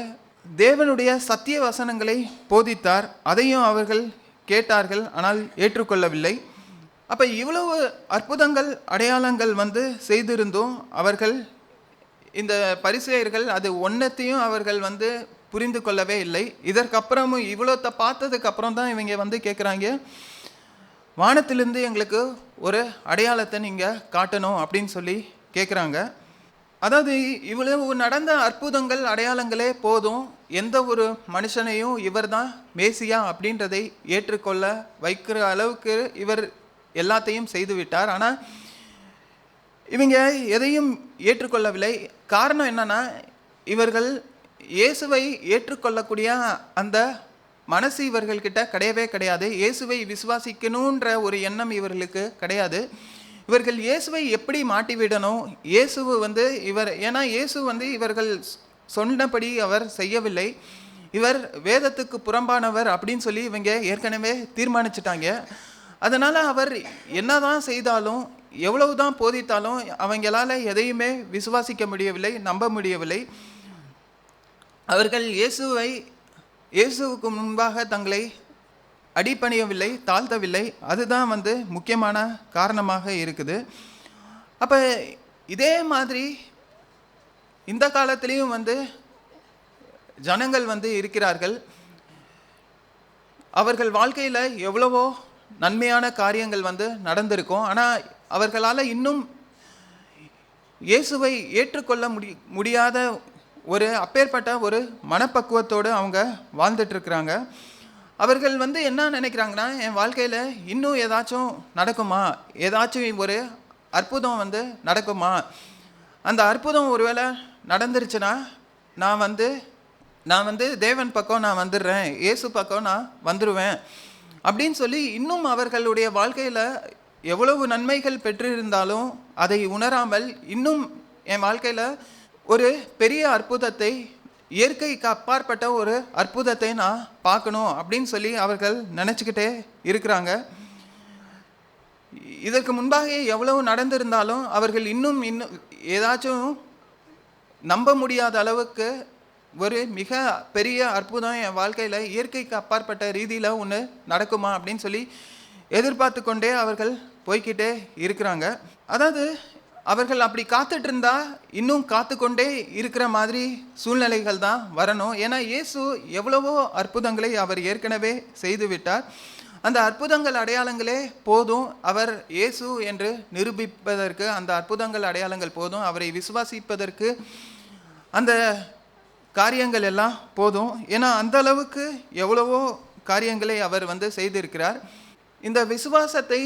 தேவனுடைய சத்திய வசனங்களை போதித்தார், அதையும் அவர்கள் கேட்டார்கள், ஆனால் ஏற்றுக்கொள்ளவில்லை. அப்போ இவ்வளவு அற்புதங்கள் அடையாளங்கள் வந்து செய்திருந்தும் அவர்கள், இந்த பரிசேயர்கள் அது ஒன்றத்தையும் அவர்கள் வந்து புரிந்து கொள்ளவே இல்லை. இதற்கப்புறமும் இவ்வளோத்தை பார்த்ததுக்கு அப்புறம் தான் இவங்க வந்து கேட்குறாங்க, வானத்திலிருந்து எங்களுக்கு ஒரு அடையாளத்தை நீங்கள் காட்டணும் அப்படின்னு சொல்லி கேட்குறாங்க. அதாவது இவ்வளவு நடந்த அற்புதங்கள் அடையாளங்களே போதும், எந்த ஒரு மனுஷனையும் இவர் தான் மேசியா அப்படின்றதை ஏற்றுக்கொள்ள வைக்கிற அளவுக்கு இவர் எல்லாத்தையும் செய்து விட்டார். ஆனால் இவங்க எதையும் ஏற்றுக்கொள்ளவில்லை. காரணம் என்னன்னா, இவர்கள் இயேசுவை ஏற்றுக்கொள்ளக்கூடிய அந்த மனசு இவர்கள்கிட்ட கிடையவே கிடையாது. இயேசுவை விசுவாசிக்கணுன்ற ஒரு எண்ணம் இவர்களுக்கு கிடையாது. இவர்கள் இயேசுவை எப்படி மாட்டிவிடணும், இயேசுவு வந்து ஏன்னா இயேசு வந்து இவர்கள் சொன்னபடி அவர் செய்யவில்லை, இவர் வேதத்துக்கு புறம்பானவர் அப்படின்னு சொல்லி இவங்க ஏற்கனவே தீர்மானிச்சிட்டாங்க. அதனால் அவர் என்னதான் செய்தாலும் எவ்வளவுதான் போதித்தாலும் அவங்களால எதையுமே விசுவாசிக்க முடியவில்லை, நம்ப முடியவில்லை. அவர்கள் இயேசுவுக்கு முன்பாக தங்களை அடிபணியவில்லை, தாழ்த்தவில்லை. அதுதான் வந்து முக்கியமான காரணமாக இருக்குது. அப்போ இதே மாதிரி இந்த காலத்திலையும் வந்து ஜனங்கள் வந்து இருக்கிறார்கள். அவர்கள் வாழ்க்கையில் எவ்வளவோ நன்மையான காரியங்கள் வந்து நடந்திருக்கும். ஆனால் அவர்களால் இன்னும் இயேசுவை ஏற்றுக்கொள்ள முடியாத ஒரு அப்பேற்பட்ட ஒரு மனப்பக்குவத்தோடு அவங்க வாழ்ந்துட்டுருக்குறாங்க. அவர்கள் வந்து என்ன நினைக்கிறாங்கன்னா, என் வாழ்க்கையில் இன்னும் ஏதாச்சும் நடக்குமா, ஏதாச்சும் ஒரு அற்புதம் வந்து நடக்குமா, அந்த அற்புதம் ஒருவேளை நடந்துருச்சுன்னா நான் வந்து தேவன் பக்கம் நான் வந்துடுறேன், இயேசு பக்கம் நான் வந்துடுவேன் அப்படின்னு சொல்லி இன்னும் அவர்களுடைய வாழ்க்கையில் எவ்வளவு நன்மைகள் பெற்றிருந்தாலும் அதை உணராமல் இன்னும் என் வாழ்க்கையில் ஒரு பெரிய அற்புதத்தை, இயற்கைக்கு அப்பாற்பட்ட ஒரு அற்புதத்தை நான் பார்க்கணும் அப்படின்னு சொல்லி அவர்கள் நினச்சிக்கிட்டே இருக்கிறாங்க. இதற்கு முன்பாக எவ்வளவு நடந்திருந்தாலும் அவர்கள் இன்னும் ஏதாச்சும் நம்ப முடியாத அளவுக்கு ஒரு மிக பெரிய அற்புதம் என் வாழ்க்கையில் இயற்கைக்கு அப்பாற்பட்ட ரீதியில் ஒன்று நடக்குமா அப்படின்னு சொல்லி எதிர்பார்த்து கொண்டே அவர்கள் போய்கிட்டே இருக்கிறாங்க. அதாவது அவர்கள் அப்படி காத்துட்டு இருந்தா இன்னும் காத்து கொண்டே இருக்கிற மாதிரி சூழ்நிலைகள் தான் வரணும். ஏன்னா இயேசு எவ்வளவோ அற்புதங்களை அவர் ஏற்கனவே செய்து விட்டார். அந்த அற்புதங்கள் அடையாளங்களே போதும் அவர் இயேசு என்று நிரூபிப்பதற்கு. அந்த அற்புதங்கள் அடையாளங்கள் போதும் அவரை விசுவாசிப்பதற்கு. அந்த காரியங்கள் எல்லாம் போதும். ஏன்னா அந்த அளவுக்கு எவ்வளவோ காரியங்களை அவர் வந்து செய்திருக்கிறார். இந்த விசுவாசத்தை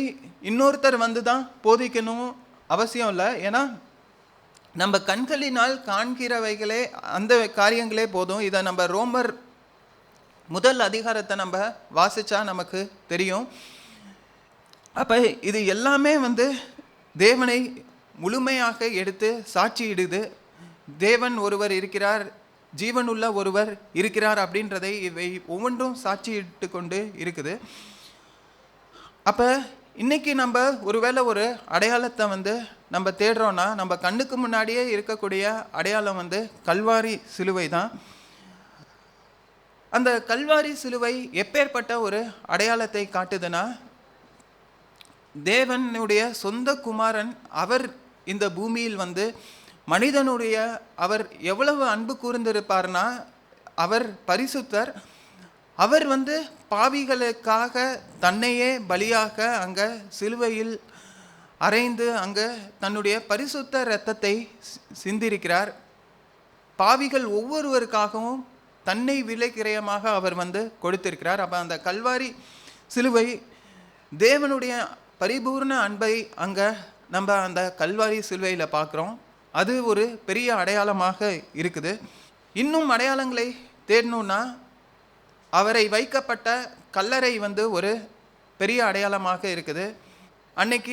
இன்னொருத்தர் வந்து தான் போதிக்கணும் அவசியம் இல்லை. ஏன்னா நம்ம கண்களினால் காண்கிறவைகளே அந்த காரியங்களே போதும். இதை நம்ம ரோமர் 1 அதிகாரத்தை நம்ம வாசித்தா நமக்கு தெரியும். அப்போ இது எல்லாமே வந்து தேவனை முழுமையாக எடுத்து சாட்சியிடுது. தேவன் ஒருவர் இருக்கிறார், ஜீவனுள்ள ஒருவர் இருக்கிறார் அப்படின்றதை இவை ஒவ்வொன்றும் சாட்சியிட்டு கொண்டு இருக்குது. அப்போ இன்றைக்கி நம்ம ஒருவேளை ஒரு அடையாளத்தை வந்து நம்ம தேடுறோன்னா நம்ம கண்ணுக்கு முன்னாடியே இருக்கக்கூடிய அடையாளம் வந்து கல்வாரி சிலுவை தான். அந்த கல்வாரி சிலுவை எப்பேற்பட்ட ஒரு அடையாளத்தை காட்டுதுன்னா, தேவனுடைய சொந்த குமாரன் அவர் இந்த பூமியில் வந்து மனிதனுடைய அவர் எவ்வளவு அன்பு கூர்ந்திருப்பார்னா, அவர் பரிசுத்தர். அவர் வந்து பாவிகளுக்காக தன்னையே பலியாக அங்கே சிலுவையில் அறைந்து அங்கே தன்னுடைய பரிசுத்த இரத்தத்தை சிந்திருக்கிறார். பாவிகள் ஒவ்வொருவருக்காகவும் தன்னை விலைக்கிரயமாக அவர் வந்து கொடுத்திருக்கிறார். அப்போ அந்த கல்வாரி சிலுவை தேவனுடைய பரிபூர்ண அன்பை அங்கே நம்ம அந்த கல்வாரி சிலுவையில் பார்க்குறோம். அது ஒரு பெரிய அடையாளமாக இருக்குது. இன்னும் அடையாளங்களை தேடணுன்னா அவரை வைக்கப்பட்ட கல்லறை வந்து ஒரு பெரிய அடையாளமாக இருக்குது. அன்னைக்கு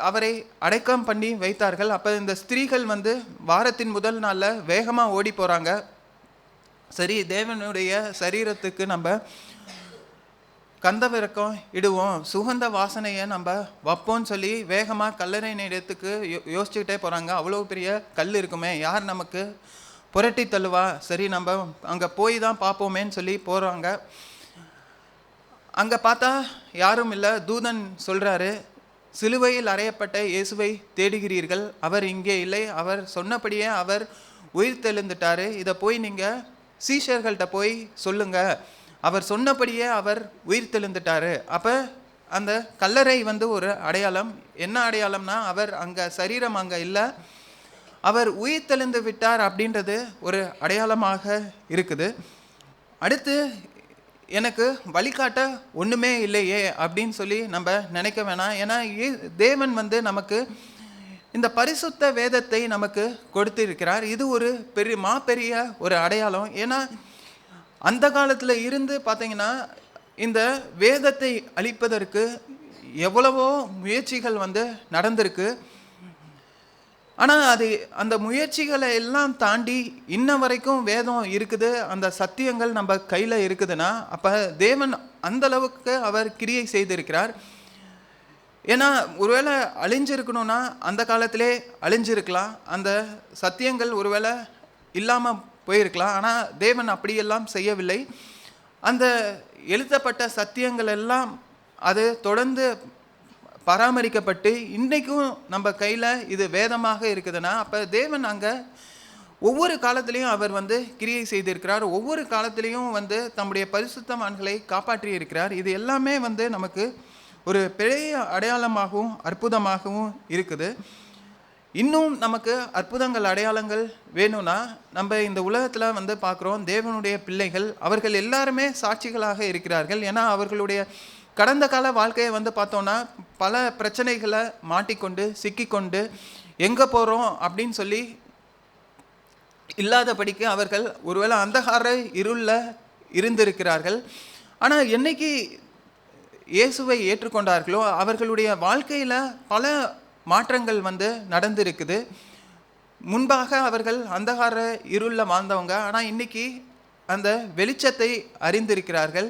அவரை அடக்கம் பண்ணி வைத்தார்கள். அப்போ இந்த ஸ்திரீகள் வந்து வாரத்தின் முதல் நாளில் வேகமாக ஓடி போகிறாங்க. சரி, தேவனுடைய சரீரத்துக்கு நம்ம கந்தவிறக்கம் இடுவோம், சுகந்த வாசனையை நம்ம வைப்போம்னு சொல்லி வேகமாக கல்லறை இடத்துக்கு யோசிச்சுக்கிட்டே போகிறாங்க. அவ்வளோ பெரிய கல் இருக்குமே, யார் நமக்கு புரட்டி தள்ளுவா, சரி நம்ம அங்கே போய் தான் பார்ப்போமேன்னு சொல்லி போகிறாங்க. அங்கே பார்த்தா யாரும் இல்லை. தூதன் சொல்கிறாரு, சிலுவையில் அறையப்பட்ட இயேசுவை தேடுகிறீர்கள், அவர் இங்கே இல்லை, அவர் சொன்னபடியே அவர் உயிர் தெழுந்துட்டார், இதை போய் நீங்கள் சீஷர்கள்ட்ட போய் சொல்லுங்கள், அவர் சொன்னபடியே அவர் உயிர் தெழுந்துட்டார். அப்போ அந்த கல்லறை வந்து ஒரு அடையாளம். என்ன அடையாளம்னா, அவர் அங்கே சரீரம் அங்கே இல்லை, அவர் உயிர் தெழுந்து விட்டார் அப்படின்றது ஒரு அடையாளமாக இருக்குது. அடுத்து எனக்கு வழிகாட்ட ஒன்றுமே இல்லையே அப்படின்னு சொல்லி நம்ம நினைக்க வேணாம். ஏன்னா தேவன் வந்து நமக்கு இந்த பரிசுத்த வேதத்தை நமக்கு கொடுத்திருக்கிறார். இது ஒரு பெரிய ஒரு அடையாளம். ஏன்னா அந்த காலத்தில் இருந்து பார்த்தீங்கன்னா இந்த வேதத்தை அழிப்பதற்கு எவ்வளவோ முயற்சிகள் நடந்திருக்கு. ஆனால் அந்த முயற்சிகளை எல்லாம் தாண்டி இன்ன வரைக்கும் வேதம் இருக்குது, அந்த சத்தியங்கள் நம்ம கையில் இருக்குதுன்னா அப்போ தேவன் அந்த அளவுக்கு அவர் கிரியை செய்திருக்கிறார். ஏன்னா ஒருவேளை அழிஞ்சிருக்கணும்னா அந்த காலத்திலே அழிஞ்சிருக்கலாம், அந்த சத்தியங்கள் ஒருவேளை இல்லாமல் போயிருக்கலாம். ஆனால் தேவன் அப்படியெல்லாம் செய்யவில்லை. அந்த எழுதப்பட்ட சத்தியங்கள் எல்லாம் அது தொடர்ந்து பராமரிக்கப்பட்டு இன்றைக்கும் நம்ம கையில் இது வேதமாக இருக்குதுன்னா அப்போ தேவன் அங்கே ஒவ்வொரு காலத்திலையும் அவர் கிரியை செய்திருக்கிறார். ஒவ்வொரு காலத்திலையும் தம்முடைய பரிசுத்தவான்களை காப்பாற்றி இருக்கிறார். இது எல்லாமே நமக்கு ஒரு பெரிய அடையாளமாகவும் அற்புதமாகவும் இருக்குது. இன்னும் நமக்கு அற்புதங்கள் அடையாளங்கள் வேணும்னா நம்ம இந்த உலகத்தில் பார்க்குறோம், தேவனுடைய பிள்ளைகள் அவர்கள் எல்லாருமே சாட்சிகளாக இருக்கிறார்கள். ஏன்னா அவர்களுடைய கடந்த கால வாழ்க்கையை பார்த்தோன்னா பல பிரச்சனைகளை மாட்டிக்கொண்டு சிக்கிக்கொண்டு எங்கே போகிறோம் அப்படின்னு சொல்லி இல்லாதபடிக்கு அவர்கள் ஒருவேளை அந்தகார இருளில் இருந்திருக்கிறார்கள். ஆனால் என்னைக்கு இயேசுவை ஏற்றுக்கொண்டார்களோ அவர்களுடைய வாழ்க்கையில் பல மாற்றங்கள் நடந்திருக்குது. முன்பாக அவர்கள் அந்தகார இருளில் வாழ்ந்தவங்க, ஆனால் இன்னைக்கு அந்த வெளிச்சத்தை அறிந்திருக்கிறார்கள்.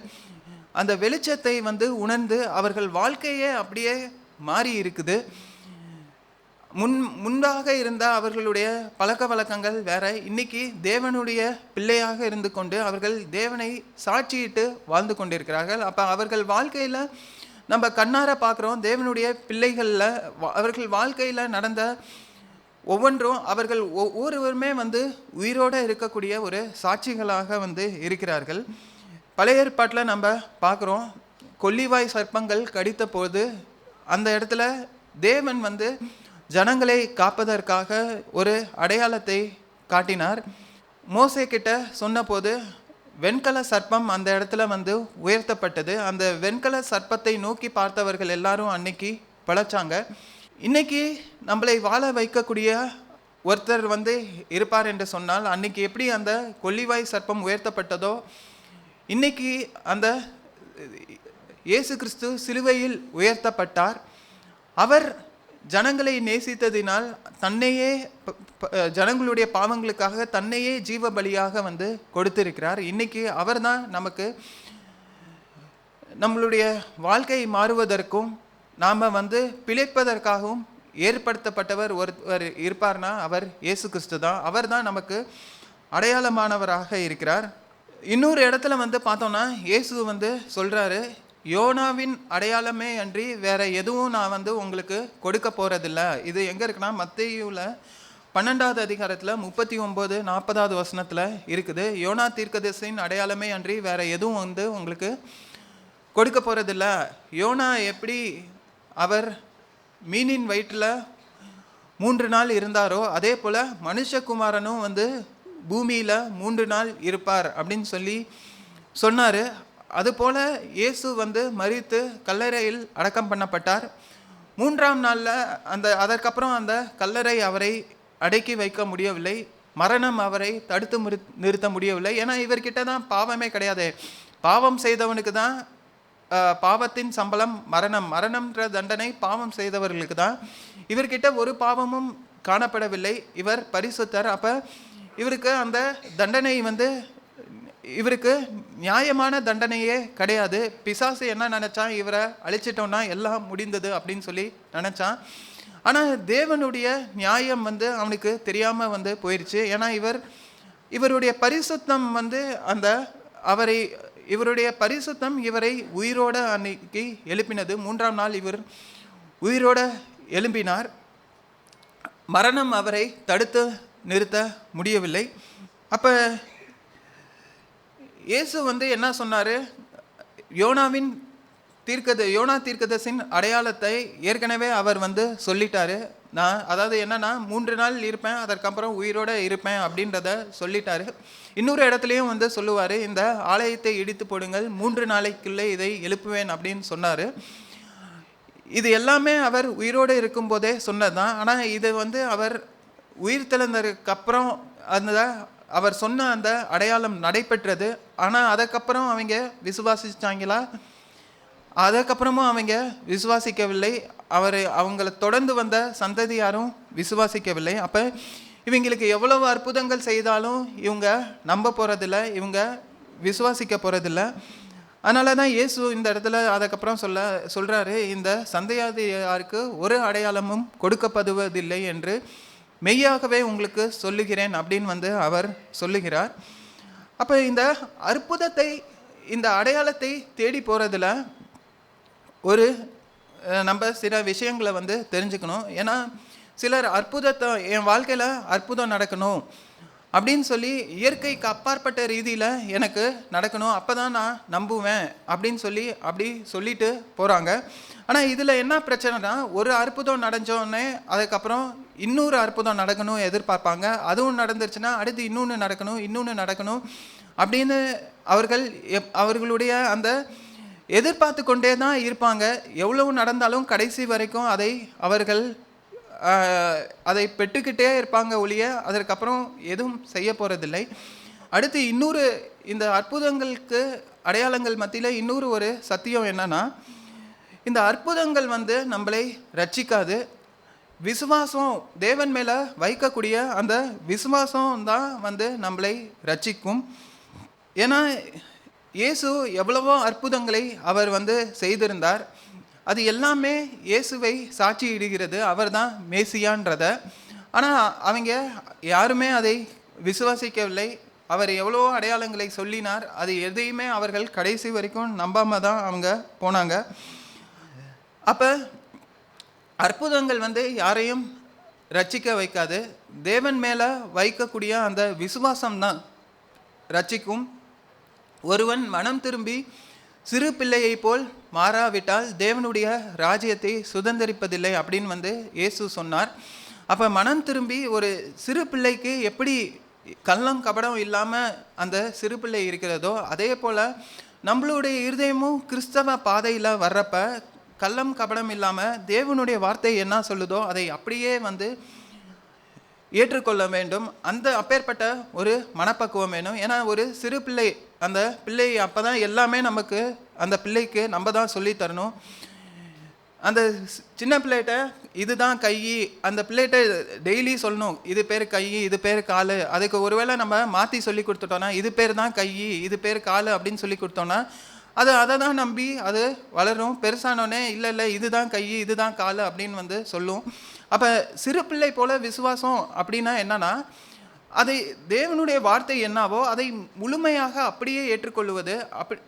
அந்த வெளிச்சத்தை உணர்ந்து அவர்கள் வாழ்க்கையே அப்படியே மாறி இருக்குது. முன்பாக இருந்த அவர்களுடைய பழக்க வழக்கங்கள் வேற, இன்னைக்கு தேவனுடைய பிள்ளையாக இருந்து கொண்டு அவர்கள் தேவனை சாட்சியிட்டு வாழ்ந்து கொண்டிருக்கிறார்கள். அப்போ அவர்கள் வாழ்க்கையில் நம்ம கண்ணார பார்க்குறோம், தேவனுடைய பிள்ளைகளில் அவர்கள் வாழ்க்கையில் நடந்த ஒவ்வொன்றும் அவர்கள் ஒவ்வொருவருமே உயிரோடு இருக்கக்கூடிய ஒரு சாட்சிகளாக இருக்கிறார்கள். பழைய ஏற்பாட்டில் நம்ம பார்க்குறோம், கொல்லிவாய் சர்ப்பங்கள் கடித்த போது அந்த இடத்துல தேவன் ஜனங்களை காப்பதற்காக ஒரு அடையாளத்தை காட்டினார். மோசே கிட்ட சொன்னபோது வெண்கல சர்ப்பம் அந்த இடத்துல உயர்த்தப்பட்டது. அந்த வெண்கல சர்ப்பத்தை நோக்கி பார்த்தவர்கள் எல்லாரும் அன்னைக்கு பழச்சாங்க. இன்னைக்கு நம்மளை வாழ வைக்கக்கூடிய ஒருத்தர் இருப்பார் என்று சொன்னால், அன்னைக்கு எப்படி அந்த கொல்லிவாய் சர்ப்பம் உயர்த்தப்பட்டதோ இன்னைக்கு அந்த இயேசு கிறிஸ்து சிலுவையில் உயர்த்தப்பட்டார். அவர் ஜனங்களை நேசித்ததினால் தன்னையே ஜனங்களுடைய பாவங்களுக்காக தன்னையே ஜீவ பலியாக கொடுத்திருக்கிறார். இன்னைக்கு அவர் தான் நமக்கு நம்மளுடைய வாழ்க்கை மாறுவதற்கும் நாம் பிழைப்பதற்காகவும் ஏற்படுத்தப்பட்டவர் ஒருவர் இருப்பார்னா அவர் இயேசு கிறிஸ்து தான். அவர் தான் நமக்கு அடையாளமானவராக இருக்கிறார். இன்னொரு இடத்துல பார்த்தோன்னா இயேசு சொல்கிறாரு, யோனாவின் அடையாளமே அன்றி வேற எதுவும் நான் உங்களுக்கு கொடுக்க போகிறதில்ல. இது எங்கே இருக்குன்னா மத்தேயுவில் 12வது அதிகாரத்தில் 39-40வது வசனத்தில் இருக்குது. யோனா தீர்க்கதரிசியின் அடையாளமே அன்றி வேற எதுவும் உங்களுக்கு கொடுக்க போகிறதில்ல. யோனா எப்படி அவர் மீனின் வயிற்றில் 3 நாள் இருந்தாரோ அதே போல் மனுஷகுமாரனும் பூமியில் 3 நாள் இருப்பார் அப்படின்னு சொல்லி சொன்னார். அதுபோல் இயேசு மரித்து கல்லறையில் அடக்கம் பண்ணப்பட்டார். 3ஆம் நாளில் அதற்கப்புறம் அந்த கல்லறை அவரை அடக்கி வைக்க முடியவில்லை. மரணம் அவரை தடுத்து நிறுத்த முடியவில்லை. ஏன்னா இவர்கிட்ட தான் பாவமே கிடையாது. பாவம் செய்தவனுக்கு தான் பாவத்தின் சம்பளம் மரணம். மரணம்ன்ற தண்டனை பாவம் செய்தவர்களுக்கு தான். இவர்கிட்ட ஒரு பாவமும் காணப்படவில்லை. இவர் பரிசுத்தர். அப்போ இவருக்கு அந்த தண்டனை இவருக்கு நியாயமான தண்டனையே கிடையாது. பிசாசு என்ன நினச்சான், இவரை அழிச்சிட்டோன்னா எல்லாம் முடிந்தது அப்படின்னு சொல்லி நினச்சான். ஆனால் தேவனுடைய நியாயம் அவனுக்கு தெரியாமல் போயிடுச்சு. ஏன்னா இவருடைய பரிசுத்தம் அந்த இவருடைய பரிசுத்தம் இவரை உயிரோட அன்னைக்கு எழுப்பினது. 3ஆம் நாள் இவர் உயிரோட எழும்பினார். மரணம் அவரை தடுத்து நிறுத்த முடியவில்லை. அப்போ இயேசு என்ன சொன்னார், யோனா தீர்க்கதரிசியின் அடையாளத்தை ஏற்கனவே அவர் சொல்லிட்டாரு. நான் அதாவது என்னன்னா 3 நாள் இருப்பேன், அதற்கப்புறம் உயிரோடு இருப்பேன் அப்படின்றத சொல்லிட்டாரு. இன்னொரு இடத்துலையும் சொல்லுவார், இந்த ஆலயத்தை இடித்து போடுங்கள், 3 நாளைக்குள்ளே இதை எழுப்புவேன் அப்படின்னு சொன்னார். இது எல்லாமே அவர் உயிரோடு இருக்கும்போதே சொன்னது தான். ஆனால் இது வந்து அவர் உயிர் தெழுந்ததுக்கு அப்புறம் அந்த அவர் சொன்ன அந்த அடையாளம் நடைபெற்றது. ஆனால் அதுக்கப்புறம் அவங்க விசுவாசிச்சாங்களா? அதுக்கப்புறமும் அவங்க விசுவாசிக்கவில்லை. அவங்கள தொடர்ந்து வந்த சந்ததி யாரும் விசுவாசிக்கவில்லை. அப்போ இவங்களுக்கு எவ்வளவு அற்புதங்கள் செய்தாலும் இவங்க நம்ப போகிறதில்ல, இவங்க விசுவாசிக்க போகிறதில்ல. அதனால தான் இயேசு இந்த இடத்துல அதுக்கப்புறம் சொல்கிறாரு, இந்த சந்ததியாருக்கு ஒரு அடையாளமும் கொடுக்கப்படுவதில்லை என்று மெய்யாகவே உங்களுக்கு சொல்லுகிறேன் அப்படின்னு வந்து அவர் சொல்லுகிறார். அப்போ இந்த அற்புதத்தை, இந்த அடையாளத்தை தேடி போகிறதுல ஒரு நம்ம சில விஷயங்களை வந்து தெரிஞ்சுக்கணும். ஏன்னா சிலர் அற்புதத்தை, என் வாழ்க்கையில் அற்புதம் நடக்கணும் அப்படின்னு சொல்லி இயற்கைக்கு அப்பாற்பட்ட ரீதியில் எனக்கு நடக்கணும், அப்போ தான் நான் நம்புவேன் அப்படின்னு அப்படி சொல்லிட்டு போகிறாங்க. ஆனால் இதில் என்ன பிரச்சனைனா, ஒரு அற்புதம் நடந்தோடனே அதுக்கப்புறம் இன்னொரு அற்புதம் நடக்கணும் எதிர்பார்ப்பாங்க. அதுவும் நடந்துருச்சுன்னா அடுத்து இன்னொன்று நடக்கணும் அப்படின்னு அவர்களுடைய அந்த எதிர்பார்த்து கொண்டே தான் இருப்பாங்க. எவ்வளவு நடந்தாலும் கடைசி வரைக்கும் அதை பெற்றுக்கிட்டே இருப்பாங்க ஒழிய அதற்கப்புறம் எதுவும் செய்ய போகிறதில்லை. அடுத்து இந்த அற்புதங்களுக்கு அடையாளங்கள் மத்தியில் இன்னொரு ஒரு சத்தியம் என்னன்னா, இந்த அற்புதங்கள் வந்து நம்மளை ரட்சிக்காது. விசுவாசம், தேவன் மேலே வைக்கக்கூடிய அந்த விசுவாசம் தான் வந்து நம்மளை ரட்சிக்கும். ஏன்னா இயேசு எவ்வளவோ அற்புதங்களை அவர் வந்து செய்திருந்தார். அது எல்லாமே இயேசுவை சாட்சியிடுகிறது, அவர் தான் மேசியான்றத. ஆனால் அவங்க யாருமே அதை விசுவாசிக்கவில்லை. அவர் எவ்வளோ அடையாளங்களை சொல்லினார், அது எதையுமே அவர்கள் கடைசி வரைக்கும் நம்பாமல் தான் அவங்க போனாங்க. அப்போ அற்புதங்கள் வந்து யாரையும் ரட்சிக்க வைக்காது. தேவன் மேலே வைக்கக்கூடிய அந்த விசுவாசம்தான் ரட்சிக்கும். ஒருவன் மனம் திரும்பி சிறு பிள்ளையை போல் மாறாவிட்டால் தேவனுடைய ராஜ்யத்தை சுதந்திரிப்பதில்லை அப்படின்னு வந்து இயேசு சொன்னார். அப்போ மனம் திரும்பி ஒரு சிறு பிள்ளைக்கு எப்படி கள்ளம் கபடம் இல்லாமல் அந்த சிறு பிள்ளை இருக்கிறதோ, அதே போல் நம்மளுடைய இருதயமும் கிறிஸ்தவ பாதையில் வர்றப்ப கள்ளம் கபடம் இல்லாமல் தேவனுடைய வார்த்தை என்ன சொல்லுதோ அதை அப்படியே வந்து ஏற்றுக்கொள்ள வேண்டும். அந்த அப்பேற்பட்ட ஒரு மனப்பக்குவம் வேணும். ஏன்னா ஒரு சிறு பிள்ளை, அந்த பிள்ளை அப்போ தான் எல்லாமே நமக்கு, அந்த பிள்ளைக்கு நம்ம தான் சொல்லித்தரணும். அந்த சின்ன பிள்ளைகிட்ட இதுதான் கை, அந்த பிள்ளைகிட்ட டெய்லி சொல்லணும் இது பேர் கை, இது பேர் கால். அதுக்கு ஒருவேளை நம்ம மாற்றி சொல்லி கொடுத்துட்டோன்னா இது பேர் தான் கை, இது பேர் கால் அப்படின்னு சொல்லி கொடுத்தோன்னா அதை தான் நம்பி அது வளரும். பெருசானோடனே இல்லை இதுதான் கை, இதுதான் கால் அப்படின்னு வந்து சொல்லும். அப்போ சிறு பிள்ளை போல விசுவாசம் அப்படின்னா என்னன்னா, அதை தேவனுடைய வார்த்தை என்னவோ அதை முழுமையாக அப்படியே ஏற்றுக்கொள்வது.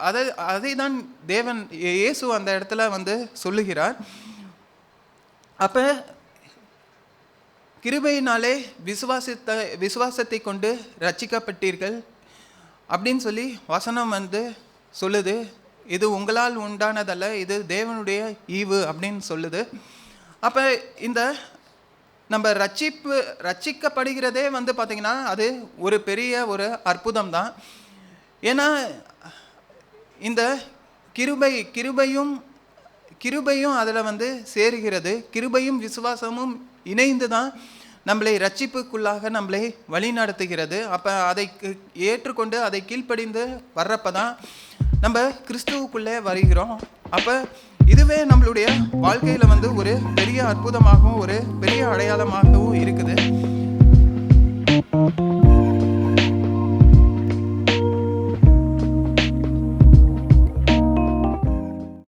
அதை தான் தேவன் இயேசு அந்த இடத்துல வந்து சொல்லுகிறார். அப்போ கிருபையினாலே விசுவாசத்தை கொண்டு ரட்சிக்கப்பட்டீர்கள் அப்படின்னு சொல்லி வசனம் வந்து சொல்லுது. இது உங்களால் உண்டானதல்ல, இது தேவனுடைய ஈவு அப்படின்னு சொல்லுது. அப்போ இந்த நம்ம ரட்சிக்கப்படுகிறதே வந்து பார்த்திங்கன்னா அது ஒரு பெரிய ஒரு அற்புதம் தான். ஏன்னா இந்த கிருபையும் அதில் வந்து சேருகிறது. கிருபையும் விசுவாசமும் இணைந்து தான் நம்மளை ரட்சிப்புக்குள்ளாக நம்மளை வழி நடத்துகிறது. அப்போ அதை ஏற்றுக்கொண்டு அதை கீழ்ப்படிந்து வர்றப்ப தான் நம்ம கிறிஸ்துவுக்குள்ளே வருகிறோம். அப்போ இதுவே நம்மளுடைய வாழ்க்கையில் வந்து ஒரு பெரிய அற்புதமாகவும் ஒரு பெரிய அடையாளமாகவும் இருக்குது.